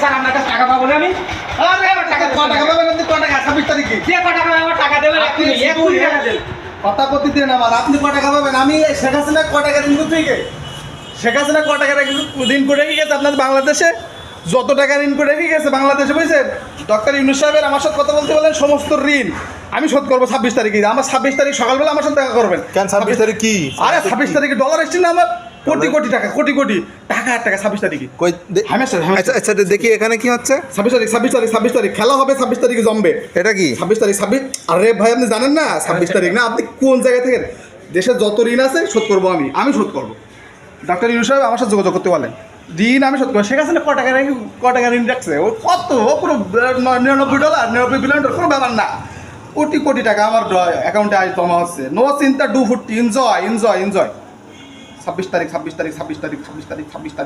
Sir আপনার কাছে টাকা পাবো না আমি? টাকা পাবেন আপনি? ক টাকা? 26 তারিখে যে ক টাকা পাবো টাকা দেবেন এক্ষুনি, এক্ষুনি টাকা দেবেন। কথা প্রতি দেন আমার। আপনি ক টাকা পাবেন? আমি শেখ হাসিনা ক টাকা ঋণ করতে গিয়ে শেখ হাসিনা ক টাকা ঋণ করে রেখে গেছে আপনার বাংলাদেশে? যত টাকা ঋণ করে রেখে গেছে বাংলাদেশে, বুঝছেন? ডক্টর ইউনূস সাহেবের আমার সাথে কথা বলতে বলেন, সমস্ত ঋণ আমি শোধ করবো 26 তারিখে। আমার 26 তারিখ সকালবেলা আমার সাথে দেখা করবেন। কেন 26 তারিখ কি? আরে 26 তারিখে ডলার এসছে না আমার, কোটি কোটি টাকা, কোটি কোটি টাকা আর টাকা 26 তারিখে। কই হামেশা আচ্ছা আচ্ছা দেখি এখানে কি হচ্ছে। 26 তারিখ খেলা হবে, 26 তারিখে জমবে। এটা কি 26 তারিখ? আরে ভাই আপনি জানেন না 26 তারিখ না? আপনি কোন জায়গা থেকে? দেশের যত ঋণ আছে শোধ করবো আমি শোধ করবো। ডক্টর ইউনূস সাহেব আমার সাথে যোগাযোগ করতে বলেন, ঋণ আমি শোধ করবো। শেখ হাসিনা ক টাকা ঋণ রাখছে? ও কত? ও পুরো $99, $99 বিলিয়ন, কোনো ব্যাপার না। কোটি কোটি টাকা আমার অ্যাকাউন্টে আজ জমা হচ্ছে। নো চিন্তা, ডু ফুটি, এনজয় এনজয় এনজয়। 26 তারিখ 26 তারিখ 26 তারিখ 26 তারিখ 26 তারিখ